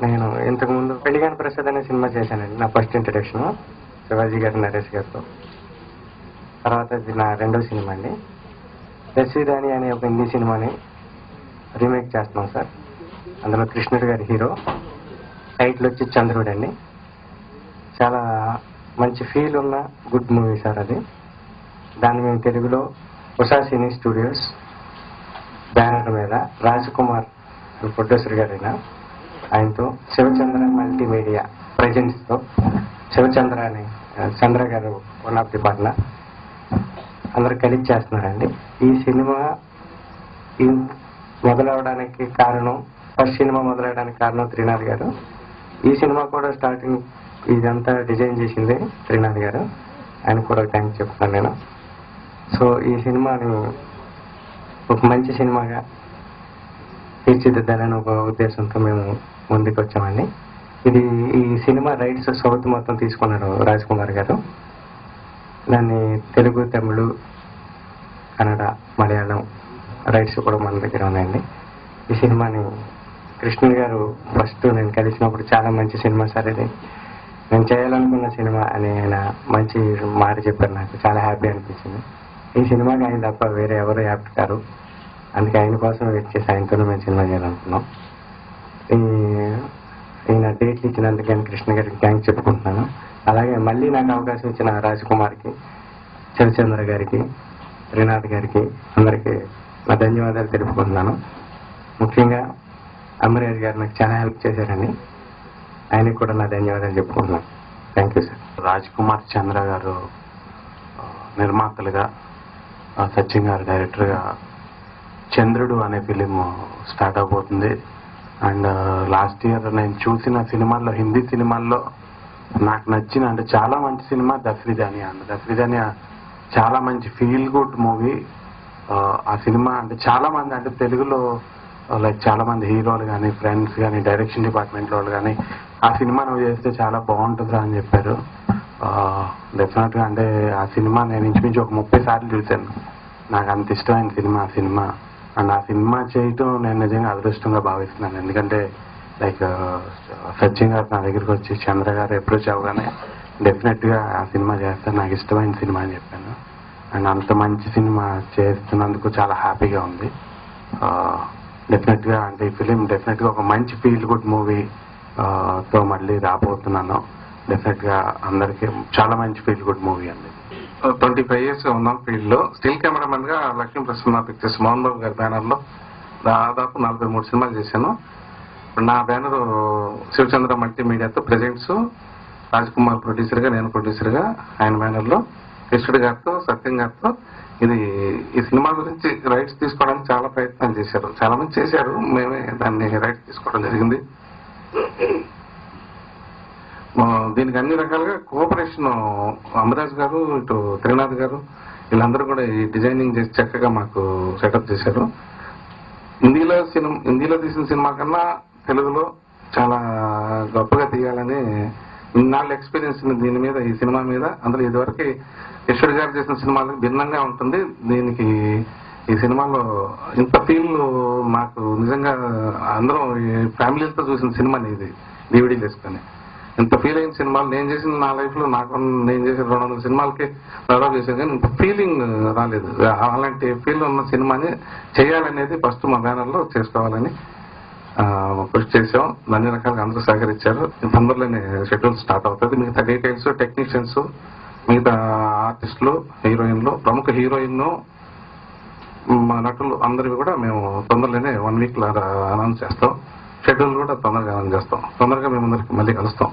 నేను ఇంతకుముందు పెళ్లిగాని ప్రసాద్ అనే సినిమా చేశానండి. నా ఫస్ట్ ఇంట్రడక్షన్ శివాజీ గారు, నరేష్ గారితో. తర్వాత ఇది నా రెండో సినిమా అండి. దశవిధాని అనే ఒక హిందీ సినిమాని రీమేక్ చేస్తున్నాం సార్. అందులో కృష్ణుడు గారి హీరో, టైటిల్ వచ్చి చంద్రుడు అండి. చాలా మంచి ఫీల్ ఉన్న గుడ్ మూవీ సార్ అది. దాన్ని మేము తెలుగులో ఉషా సినీ స్టూడియోస్ బ్యానర్ మీద రాజకుమార్ ప్రొడ్యూసర్ గారైన ఆయనతో శివచంద్ర మల్టీమీడియా ప్రెజెంట్స్తో శివచంద్ర అని చంద్ర గారు వన్ ఆఫ్ ది పార్ట్నర్ అందరు కలిసి చేస్తున్నారండి. ఈ సినిమా మొదలవడానికి కారణం, ఫస్ట్ సినిమా మొదలవడానికి కారణం త్రినాథ్ గారు. ఈ సినిమా కూడా స్టార్టింగ్ ఇదంతా డిజైన్ చేసింది త్రినాథ్ గారు. ఆయన కూడా థ్యాంక్స్ చెప్తున్నాను నేను. సో ఈ సినిమాని ఒక మంచి సినిమాగా తీర్చిదిద్దాలని ఒక ఉద్దేశంతో మేము ముందుకు వచ్చామండి. ఈ సినిమా రైట్స్ సౌత్ మొత్తం తీసుకున్నారు రాజకుమార్ గారు. దాన్ని తెలుగు, తమిళ, కన్నడ, మలయాళం రైట్స్ కూడా మన దగ్గర ఉన్నాయండి. ఈ సినిమాని కృష్ణుడు గారు ఫస్ట్ నేను కలిసినప్పుడు చాలా మంచి సినిమా సార్ ఇది, నేను చేయాలనుకున్న సినిమా అని ఆయన మంచి మాట చెప్పారు. నాకు చాలా హ్యాపీ అనిపించింది. ఈ సినిమాకి ఆయన తప్ప వేరే ఎవరు యాప్ట్ కారు, అందుకే ఆయన కోసం వెయిట్ చేసి ఆయనతోనే మేము సినిమా చేయాలనుకున్నాం. ఈయన డేట్లు ఇచ్చినందుకు నేను కృష్ణ గారికి థ్యాంక్స్ చెప్పుకుంటున్నాను. అలాగే మళ్ళీ నాకు అవకాశం ఇచ్చిన రాజకుమార్కి, శివచంద్ర గారికి, త్రినాథ్ గారికి అందరికీ నా ధన్యవాదాలు తెలుపుకుంటున్నాను. ముఖ్యంగా అమరేష్ గారు నాకు చాలా హెల్ప్ చేశారండి, ఆయనకి కూడా నా ధన్యవాదాలు చెప్పుకుంటున్నాను. Thank you sir. Rajkumar, Chandra గారు నిర్మాతలుగా, సచిన్ గారు డైరెక్టర్గా చంద్రుడు అనే ఫిలిం స్టార్ట్ అవబోతుంది. అండ్ లాస్ట్ ఇయర్ నేను చూసిన సినిమాల్లో, హిందీ సినిమాల్లో నాకు నచ్చిన అంటే చాలా మంచి సినిమా దశవిధాని. అండ్ దశవిధాని చాలా మంచి ఫీల్ గుడ్ మూవీ. ఆ సినిమా అంటే చాలా మంది, అంటే తెలుగులో లైక్ చాలా మంది హీరోలు కానీ, ఫ్రెండ్స్ కానీ, డైరెక్షన్ డిపార్ట్మెంట్ వాళ్ళు కానీ ఆ సినిమా నువ్వు చేస్తే చాలా బాగుంటుందా అని చెప్పారు. డెఫినెట్గా అంటే ఆ సినిమా నేను ఇంచుమించు ఒక 30 సార్లు చూశాను. నాకు అంత ఇష్టమైన సినిమా ఆ సినిమా. అండ్ ఆ సినిమా చేయటం నేను నిజంగా అదృష్టంగా భావిస్తున్నాను. ఎందుకంటే లైక్ సచిన్ గారు నా దగ్గరికి వచ్చి చంద్ర గారు అప్రోచ్ అవ్వగానే డెఫినెట్గా ఆ సినిమా చేస్తాను, నాకు ఇష్టమైన సినిమా అని చెప్పాను. అండ్ అంత మంచి సినిమా చేస్తున్నందుకు చాలా హ్యాపీగా ఉంది. డెఫినెట్గా అంటే ఈ ఫిలిం డెఫినెట్గా ఒక మంచి ఫీల్ గుడ్ మూవీ తో మళ్ళీ రాబోతున్నాను. డెఫినెట్గా అందరికీ చాలా మంచి ఫీల్ గుడ్ మూవీ అండి. 25 years ఉన్నాం ఫీల్డ్లో. స్టిల్ కెమెరామెన్ గా లక్ష్మీ ప్రసన్న పిక్చర్స్ మోహన్ బాబు గారి బ్యానర్లో దాదాపు 43 సినిమాలు చేశాను. నా బ్యానర్ శివచంద్ర మల్టీమీడియాతో ప్రెజెంట్స్, రాజ్కుమార్ ప్రొడ్యూసర్గా, నేను ప్రొడ్యూసర్గా ఆయన బ్యానర్లో, కృష్ణుడు గారితో, సత్యం గారితో. ఈ సినిమా గురించి రైట్స్ తీసుకోవడానికి చాలా ప్రయత్నాలు చేశారు, చాలా మంది చేశారు. మేమే దాన్ని రైట్స్ తీసుకోవడం జరిగింది. దీనికి అన్ని రకాలుగా కోఆపరేషన్ అమరాజ్ గారు, ఇటు త్రినాథ్ గారు వీళ్ళందరూ కూడా ఈ డిజైనింగ్ చేసి చక్కగా మాకు సెటప్ చేశారు. హిందీలో తీసిన సినిమా కన్నా తెలుగులో చాలా గొప్పగా తీయాలని ఇన్నాళ్ళు ఎక్స్పీరియన్స్ దీని మీద, ఈ సినిమా మీద. అందులో ఇదివరకు యశ్వర్ గారు చేసిన సినిమాలకు భిన్నంగా ఉంటుంది. దీనికి ఈ సినిమాలో ఇంత ఫీల్ మాకు నిజంగా అందరం ఫ్యామిలీతో చూసిన సినిమాని ఇది డివిడీలు వేసుకొని ఇంత ఫీల్ అయిన సినిమాలు నేను చేసిన నా లైఫ్లో నేను చేసిన 200 సినిమాలకి దాదాపు చేశాను, కానీ ఇంత ఫీలింగ్ రాలేదు. అలాంటి ఫీల్ ఉన్న సినిమాని చేయాలనేది ఫస్ట్ మా బ్యానర్లో చేసుకోవాలని కృషి చేసాం. అన్ని రకాలుగా అందరూ సహకరించారు. తొందరలోనే షెడ్యూల్ స్టార్ట్ అవుతుంది. మిగతా డీటెయిల్స్, టెక్నీషియన్స్, మిగతా ఆర్టిస్టులు, హీరోయిన్లు, ప్రముఖ హీరోయిన్, మా నటులు అందరివి కూడా మేము తొందరలోనే 1 week అనౌన్స్ చేస్తాం. షెడ్యూల్ కూడా తొందరగా అనౌన్స్ చేస్తాం. తొందరగా మేము అందరికి మళ్ళీ కలుస్తాం.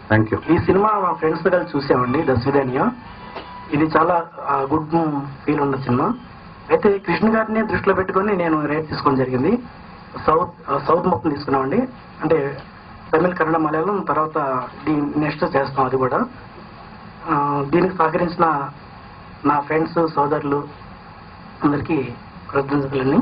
Thank you. ఈ సినిమా మా ఫ్రెండ్స్ తో కలిసి చూసామండి, దశవిధానియా. ఇది చాలా గుడ్ ఫీల్ ఉన్న సినిమా. అయితే కృష్ణ గారిని దృష్టిలో పెట్టుకొని నేను రేట్ తీసుకోవడం జరిగింది. సౌత్ మొత్తం తీసుకున్నామండి. అంటే తమిళ, కన్నడ, మలయాళం, తర్వాత నెక్స్ట్ చేస్తాం అది కూడా. దీనికి సహకరించిన నా ఫ్రెండ్స్, సోదరులు అందరికీ కృతజ్ఞతలండి.